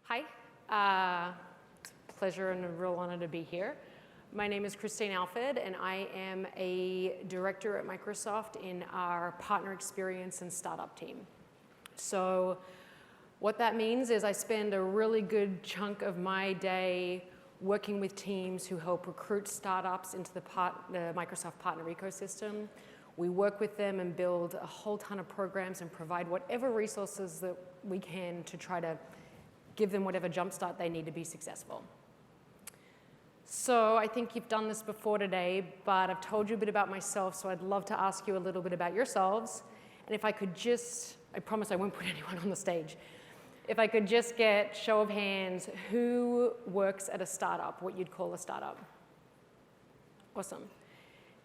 Hi, it's a pleasure and a real honor to be here. My name is Christine Alford, and I am a director at Microsoft in our partner experience and startup team. So what that means is I spend a really good chunk of my day working with teams who help recruit startups into the Microsoft partner ecosystem. We work with them and build a whole ton of programs and provide whatever resources that we can to try to give them whatever jumpstart they need to be successful. So I think you've done this before today, but I've told you a bit about myself, so I'd love to ask you a little bit about yourselves. And if I could just, I promise I won't put anyone on the stage. If I could just get show of hands, who works at a startup, what you'd call a startup? Awesome.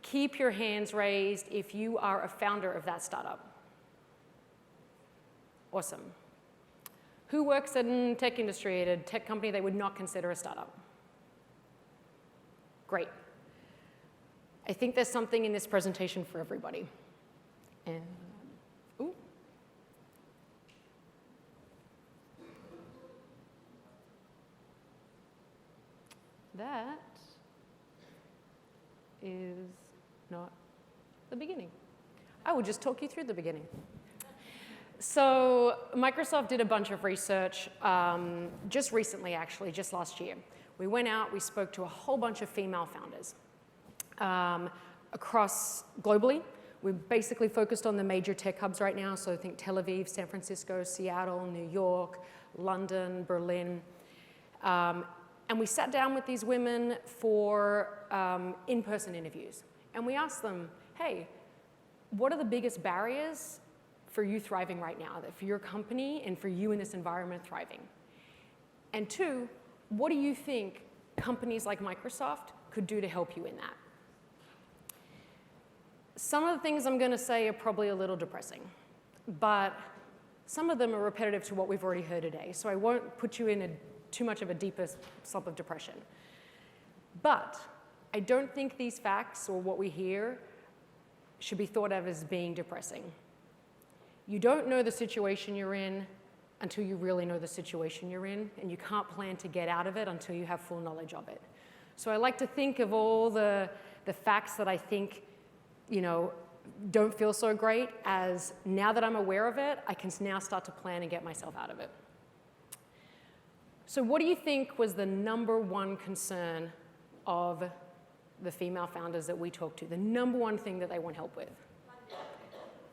Keep your hands raised if you are a founder of that startup. Awesome. Who works in the tech industry at a tech company they would not consider a startup? Great. I think there's something in this presentation for everybody. And, ooh. That is not the beginning. I will just talk you through the beginning. So Microsoft did a bunch of research just recently, actually, just last year. We went out, we spoke to a whole bunch of female founders across globally. We're basically focused on the major tech hubs right now, so think Tel Aviv, San Francisco, Seattle, New York, London, Berlin. And we sat down with these women for in-person interviews. And we asked them, hey, what are the biggest barriers for you thriving right now, for your company and for you in this environment thriving? And two, what do you think companies like Microsoft could do to help you in that? Some of the things I'm going to say are probably a little depressing, but some of them are repetitive to what we've already heard today, so I won't put you in too much of a deeper slump of depression. But I don't think these facts or what we hear should be thought of as being depressing. You don't know the situation you're in until you really know the situation you're in, and you can't plan to get out of it until you have full knowledge of it. So I like to think of all the facts that I think, don't feel so great as, now that I'm aware of it, I can now start to plan and get myself out of it. So what do you think was the #1 concern of the female founders that we talked to? The #1 thing that they want help with?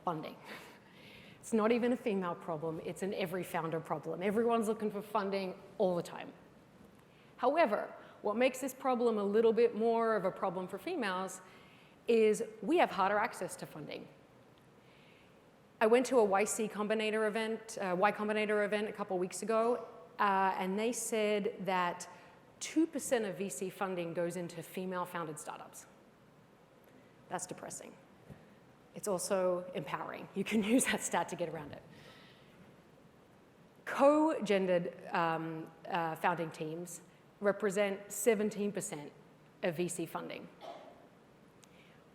Funding. It's not even a female problem, it's an every founder problem. Everyone's looking for funding all the time. However, what makes this problem a little bit more of a problem for females is we have harder access to funding. I went to a Y Combinator event a couple weeks ago, and they said that 2% of VC funding goes into female-founded startups. That's depressing. It's also empowering. You can use that stat to get around it. Co-gendered founding teams represent 17% of VC funding.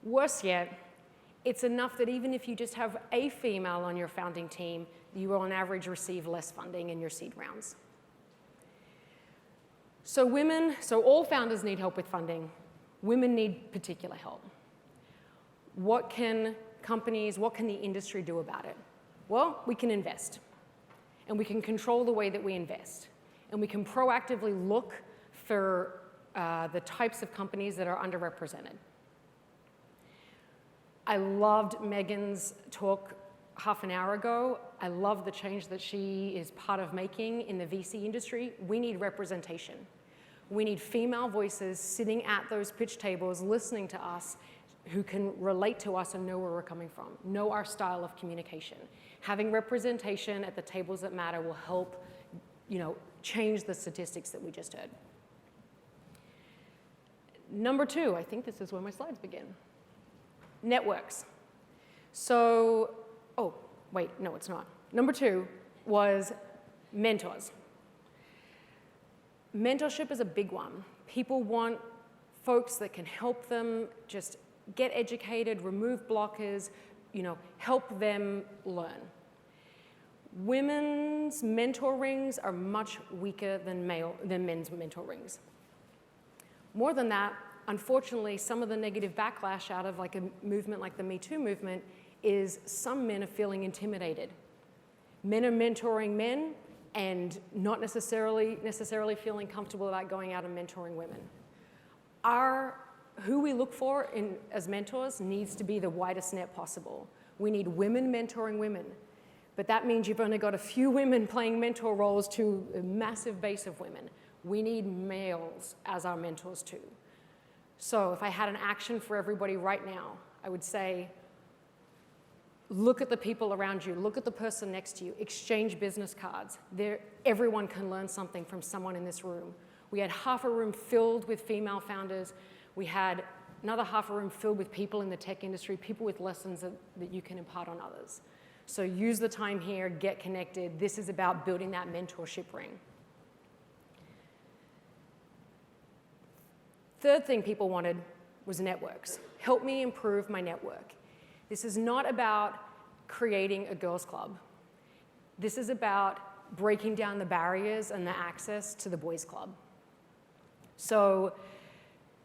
Worse yet, it's enough that even if you just have a female on your founding team, you will on average receive less funding in your seed rounds. So all founders need help with funding. Women need particular help. What can the industry do about it? Well, we can invest. And we can control the way that we invest. And we can proactively look for the types of companies that are underrepresented. I loved Megan's talk half an hour ago. I love the change that she is part of making in the VC industry. We need representation. We need female voices sitting at those pitch tables, listening to us, who can relate to us and know where we're coming from, know our style of communication. Having representation at the tables that matter will help, change the statistics that we just heard. #2, I think this is where my slides begin. Networks. So, oh, wait, no, it's not. #2 was mentors. Mentorship is a big one. People want folks that can help them just get educated, remove blockers, help them learn. Women's mentor rings are much weaker than men's mentor rings. More than that, unfortunately, some of the negative backlash out of like a movement like the Me Too movement is some men are feeling intimidated. Men are mentoring men and not necessarily feeling comfortable about going out and mentoring women. Who we look for as mentors needs to be the widest net possible. We need women mentoring women, but that means you've only got a few women playing mentor roles to a massive base of women. We need males as our mentors too. So if I had an action for everybody right now, I would say, look at the people around you, look at the person next to you, exchange business cards. Everyone can learn something from someone in this room. We had half a room filled with female founders. We had another half a room filled with people in the tech industry, people with lessons that you can impart on others. So use the time here, get connected. This is about building that mentorship ring. Third thing people wanted was networks. Help me improve my network. This is not about creating a girls' club. This is about breaking down the barriers and the access to the boys' club. So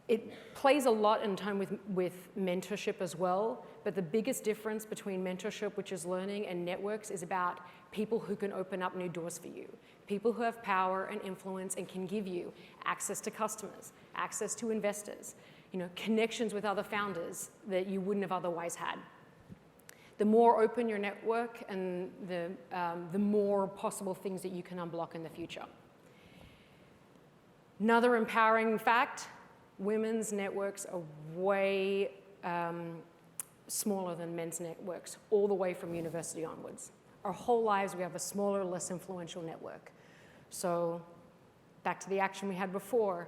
it plays a lot in time with mentorship as well, but the biggest difference between mentorship, which is learning, and networks is about people who can open up new doors for you, people who have power and influence and can give you access to customers, access to investors, connections with other founders that you wouldn't have otherwise had. The more open your network and the more possible things that you can unblock in the future. Another empowering fact, women's networks are way smaller than men's networks, all the way from university onwards. Our whole lives, we have a smaller, less influential network. So back to the action we had before,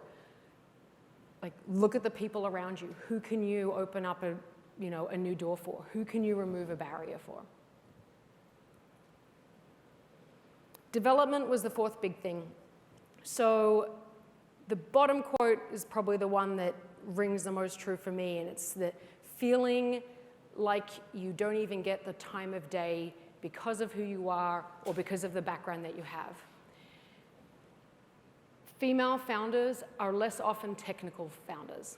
like look at the people around you. Who can you open up a new door for? Who can you remove a barrier for? Development was the fourth big thing. So the bottom quote is probably the one that rings the most true for me, and it's the feeling like you don't even get the time of day because of who you are or because of the background that you have. Female founders are less often technical founders.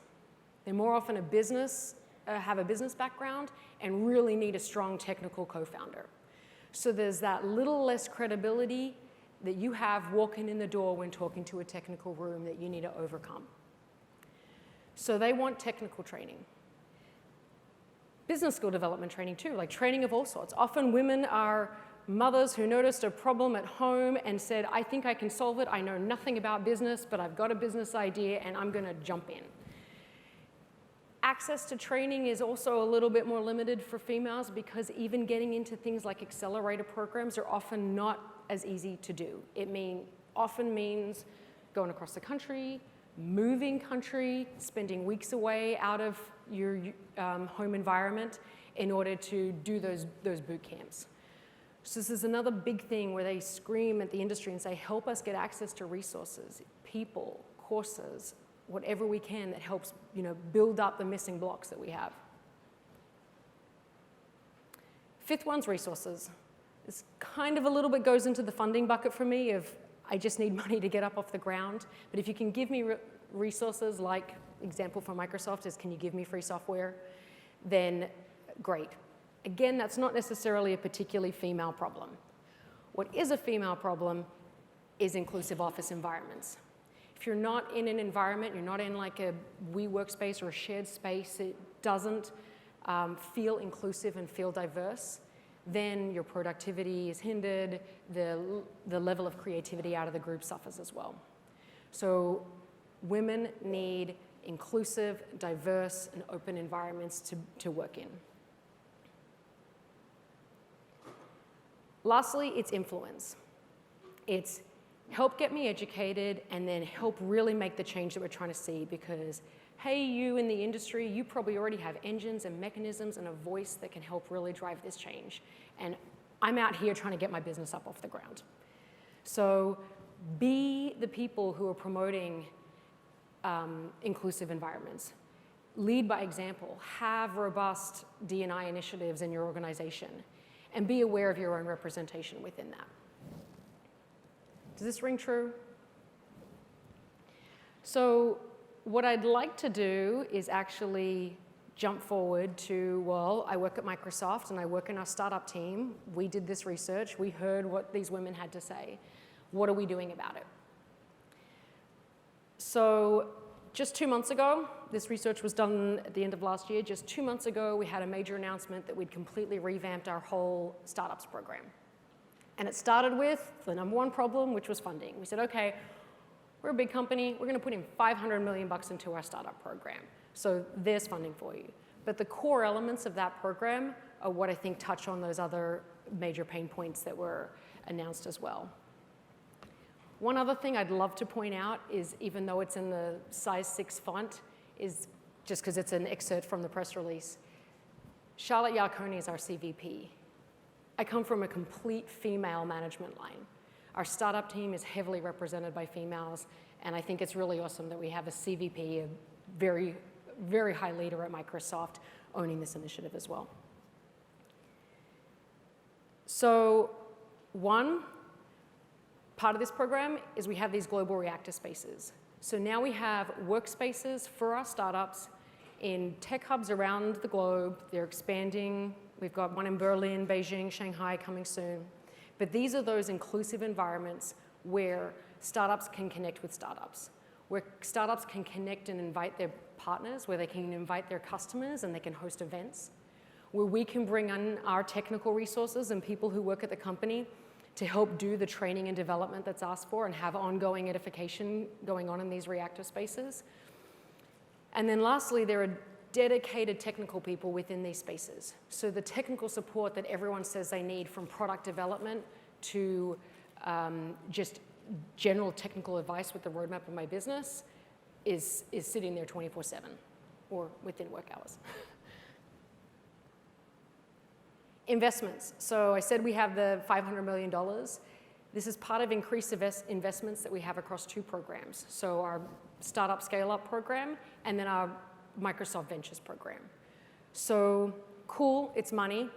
They're more often have a business background and really need a strong technical co-founder. So there's that little less credibility that you have walking in the door when talking to a technical room that you need to overcome. So they want technical training. Business skill development training too, like training of all sorts. Often women are mothers who noticed a problem at home and said, I think I can solve it. I know nothing about business, but I've got a business idea and I'm going to jump in. Access to training is also a little bit more limited for females because even getting into things like accelerator programs are often not as easy to do. It often means going across the country, moving country, spending weeks away out of your home environment in order to do those boot camps. So this is another big thing where they scream at the industry and say, help us get access to resources, people, courses, whatever we can that helps build up the missing blocks that we have. Fifth one's resources. This kind of a little bit goes into the funding bucket for me of I just need money to get up off the ground. But if you can give me resources, like example for Microsoft is, can you give me free software? Then great. Again, that's not necessarily a particularly female problem. What is a female problem is inclusive office environments. If you're not in an environment, you're not in like a WeWork space or a shared space, it doesn't feel inclusive and feel diverse, then your productivity is hindered, the level of creativity out of the group suffers as well. So women need inclusive, diverse, and open environments to work in. Lastly, it's influence. It's help get me educated and then help really make the change that we're trying to see because, hey, you in the industry, you probably already have engines and mechanisms and a voice that can help really drive this change. And I'm out here trying to get my business up off the ground. So be the people who are promoting inclusive environments. Lead by example. Have robust D&I initiatives in your organization. and be aware of your own representation within that. Does this ring true? So what I'd like to do is actually jump forward to, well, I work at Microsoft and I work in our startup team. We did this research. We heard what these women had to say. What are we doing about it? So just 2 months ago, this research was done at the end of last year. Just 2 months ago, we had a major announcement that we'd completely revamped our whole startups program. And it started with the number one problem, which was funding. We said, okay, we're a big company. We're going to put in $500 million into our startup program. So there's funding for you. But the core elements of that program are what I think touch on those other major pain points that were announced as well. One other thing I'd love to point out is, even though it's in the size 6 font, is just because it's an excerpt from the press release, Charlotte Yarkoni is our CVP. I come from a complete female management line. Our startup team is heavily represented by females, and I think it's really awesome that we have a CVP, a very, very high leader at Microsoft, owning this initiative as well. So one part of this program is we have these global reactor spaces. So now we have workspaces for our startups in tech hubs around the globe. They're expanding. We've got one in Berlin, Beijing, Shanghai coming soon. But these are those inclusive environments where startups can connect with startups, where startups can connect and invite their partners, where they can invite their customers and they can host events, where we can bring in our technical resources and people who work at the company to help do the training and development that's asked for and have ongoing edification going on in these reactor spaces. And then lastly, there are dedicated technical people within these spaces. So the technical support that everyone says they need, from product development to just general technical advice with the roadmap of my business, is sitting there 24/7 or within work hours. Investments. So I said we have the $500 million. This is part of increased investments that we have across 2 programs. So our Startup Scale-Up program and then our Microsoft Ventures program. So cool, it's money.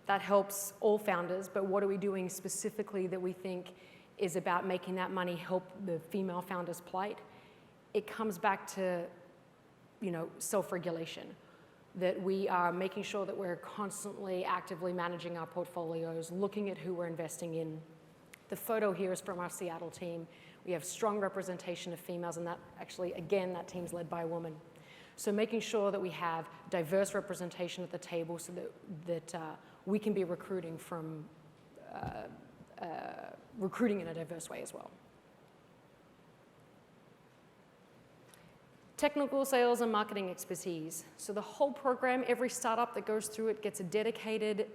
That helps all founders, but what are we doing specifically that we think is about making that money help the female founders' plight? It comes back to, self-regulation, that we are making sure that we're constantly actively managing our portfolios, looking at who we're investing in. The photo here is from our Seattle team. We have strong representation of females, and that actually, again, that team's led by a woman. So making sure that we have diverse representation at the table so that we can be recruiting from recruiting in a diverse way as well. Technical sales and marketing expertise. So the whole program, every startup that goes through it gets a dedicated,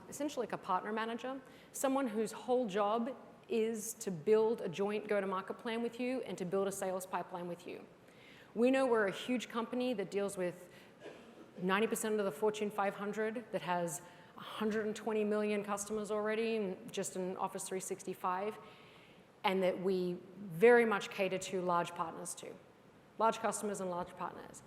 essentially like a partner manager, someone whose whole job is to build a joint go-to-market plan with you and to build a sales pipeline with you. We know we're a huge company that deals with 90% of the Fortune 500, that has 120 million customers already, just in Office 365, and that we very much cater to large partners too. Large customers and large partners.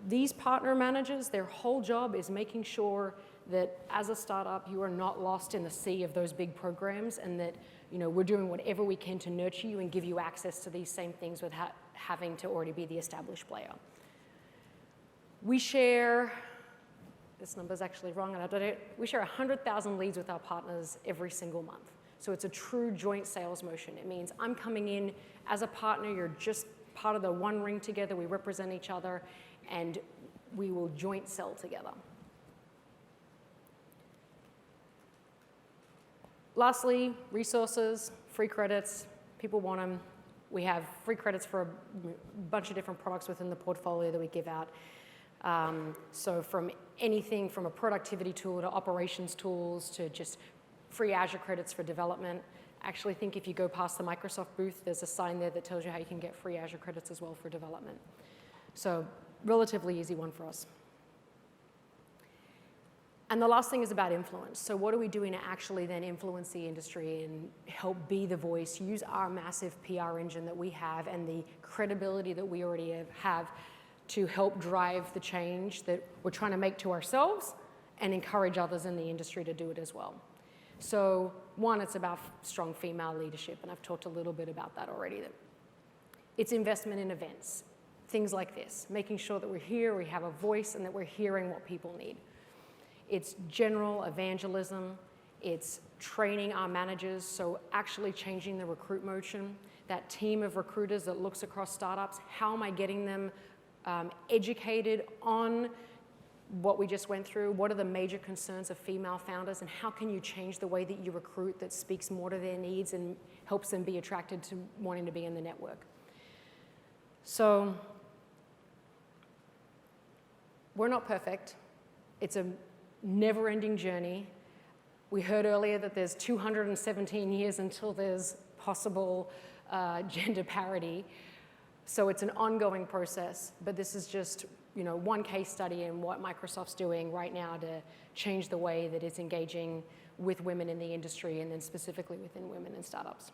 These partner managers, their whole job is making sure that as a startup, you are not lost in the sea of those big programs, and that we're doing whatever we can to nurture you and give you access to these same things without having to already be the established player. We share, this number's actually wrong, and I don't know, we share 100,000 leads with our partners every single month. So it's a true joint sales motion. It means I'm coming in as a partner, you're just part of the one ring together, we represent each other, and we will joint sell together. Lastly, resources, free credits, people want them. We have free credits for a bunch of different products within the portfolio that we give out. So from anything from a productivity tool to operations tools to just free Azure credits for development. I actually think if you go past the Microsoft booth, there's a sign there that tells you how you can get free Azure credits as well for development. So relatively easy one for us. And the last thing is about influence. So what are we doing to actually then influence the industry and help be the voice, use our massive PR engine that we have and the credibility that we already have to help drive the change that we're trying to make to ourselves and encourage others in the industry to do it as well. So one, it's about strong female leadership, and I've talked a little bit about that already. It's investment in events, things like this, making sure that we're here, we have a voice, and that we're hearing what people need. It's general evangelism. It's training our managers, so actually changing the recruit motion. That team of recruiters that looks across startups, how am I getting them educated on what we just went through? What are the major concerns of female founders, and how can you change the way that you recruit that speaks more to their needs and helps them be attracted to wanting to be in the network? So we're not perfect. It's a never-ending journey. We heard earlier that there's 217 years until there's possible gender parity. So it's an ongoing process, but this is just one case study in what Microsoft's doing right now to change the way that it's engaging with women in the industry, and then specifically within women in startups.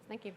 Thank you.